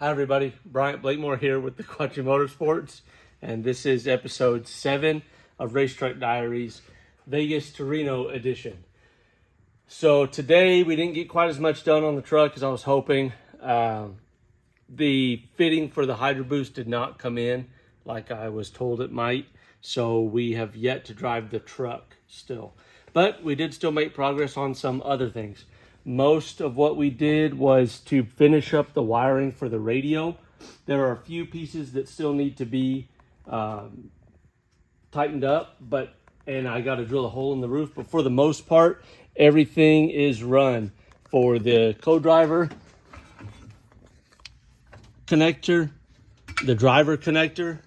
Hi everybody, Bryant Blakemore here with the Quattro Motorsports, and this is episode 7 of Racetruck Diaries, Vegas to Reno edition. So today we didn't get quite as much done on the truck as I was hoping. The fitting for the Hydro Boost did not come in like I was told it might, so we have yet to drive the truck still. But we did still make progress on some other things. Most of what we did was to finish up the wiring for the radio. There are a few pieces that still need to be tightened up, and I got to drill a hole in the roof. But for the most part, everything is run. For the co-driver connector, the driver connector,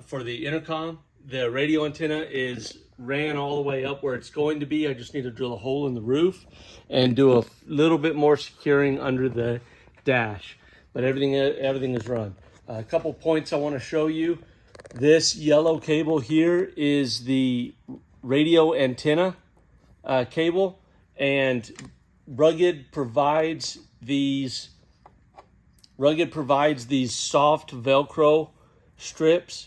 for the intercom, the radio antenna is ran all the way up where it's going to be. I just need to drill a hole in the roof and do a little bit more securing under the dash, but everything is run. A couple points I want to show you. This yellow cable here is the radio antenna cable, and Rugged provides these soft Velcro strips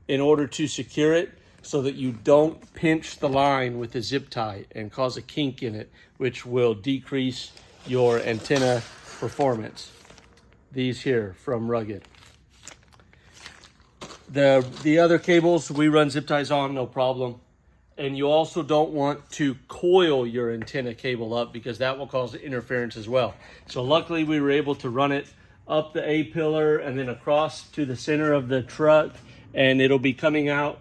in order to secure it, so that you don't pinch the line with a zip tie and cause a kink in it, which will decrease your antenna performance. These here from Rugged. The other cables we run zip ties on, no problem. And you also don't want to coil your antenna cable up because that will cause interference as well. So luckily we were able to run it up the A-pillar and then across to the center of the truck, and it'll be coming out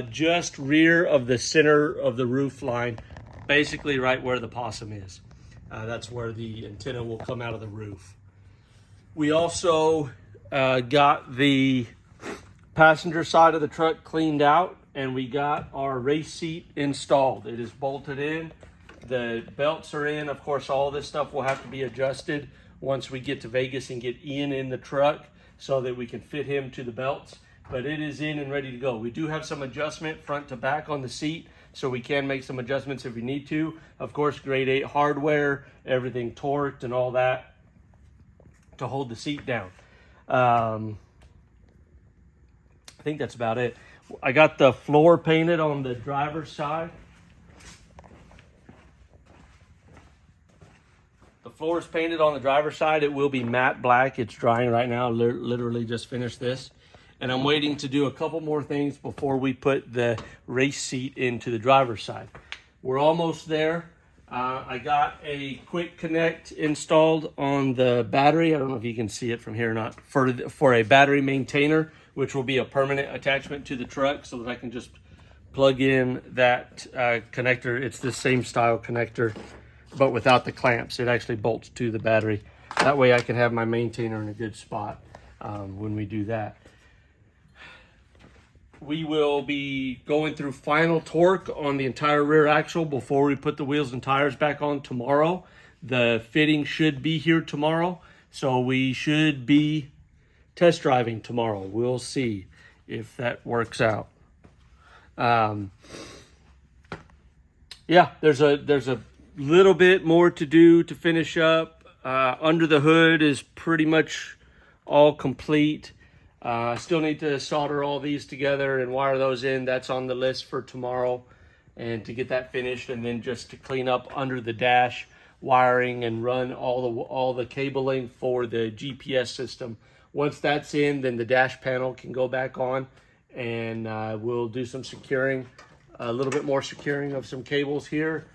just rear of the center of the roof line, basically right where the possum is. That's where the antenna will come out of the roof. We also got the passenger side of the truck cleaned out, and we got our race seat installed. It is bolted in. The belts are in. Of course, all this stuff will have to be adjusted once we get to Vegas and get Ian in the truck so that we can fit him to the belts. But it is in and ready to go. We do have some adjustment front to back on the seat, so we can make some adjustments if we need to. Of course, grade 8 hardware, everything torqued and all that to hold the seat down. I think that's about it. I got the floor painted on the driver's side. The floor is painted on the driver's side. It will be matte black. It's drying right now. Literally just finished this. And I'm waiting to do a couple more things before we put the race seat into the driver's side. We're almost there. I got a quick connect installed on the battery. I don't know if you can see it from here or not. For a battery maintainer, which will be a permanent attachment to the truck, so that I can just plug in that connector. It's the same style connector, but without the clamps. It actually bolts to the battery. That way I can have my maintainer in a good spot when we do that. We will be going through final torque on the entire rear axle before we put the wheels and tires back on tomorrow. The fitting should be here tomorrow, so we should be test driving tomorrow. We'll see if that works out. Yeah, there's a little bit more to do to finish up. Under the hood is pretty much all complete. I still need to solder all these together and wire those in. That's on the list for tomorrow, and to get that finished, and then just to clean up under the dash wiring and run all the cabling for the GPS system. Once that's in, then the dash panel can go back on, and we'll do some securing, a little bit more securing of some cables here,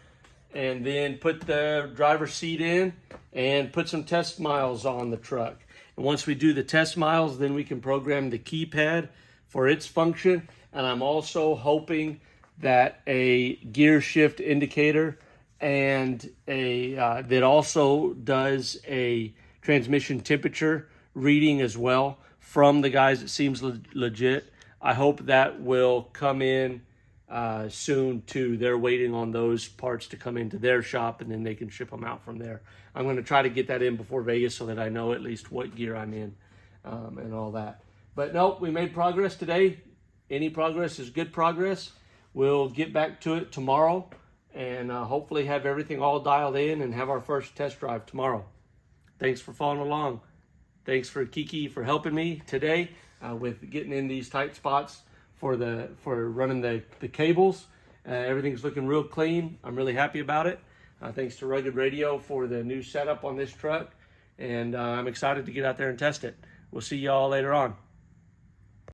and then put the driver's seat in and put some test miles on the truck. And once we do the test miles, then we can program the keypad for its function. And I'm also hoping that a gear shift indicator and that also does a transmission temperature reading as well from the guys. It seems legit. I hope that will come in soon too. They're waiting on those parts to come into their shop, and then they can ship them out from there. I'm going to try to get that in before Vegas so that I know at least what gear I'm in and all that. But no, we made progress today. Any progress is good progress. We'll get back to it tomorrow and hopefully have everything all dialed in and have our first test drive tomorrow. Thanks for following along. Thanks for Kiki for helping me today with getting in these tight spots for running the cables. Everything's looking real clean. I'm really happy about it. Thanks to Rugged Radio for the new setup on this truck. And I'm excited to get out there and test it. We'll see y'all later on.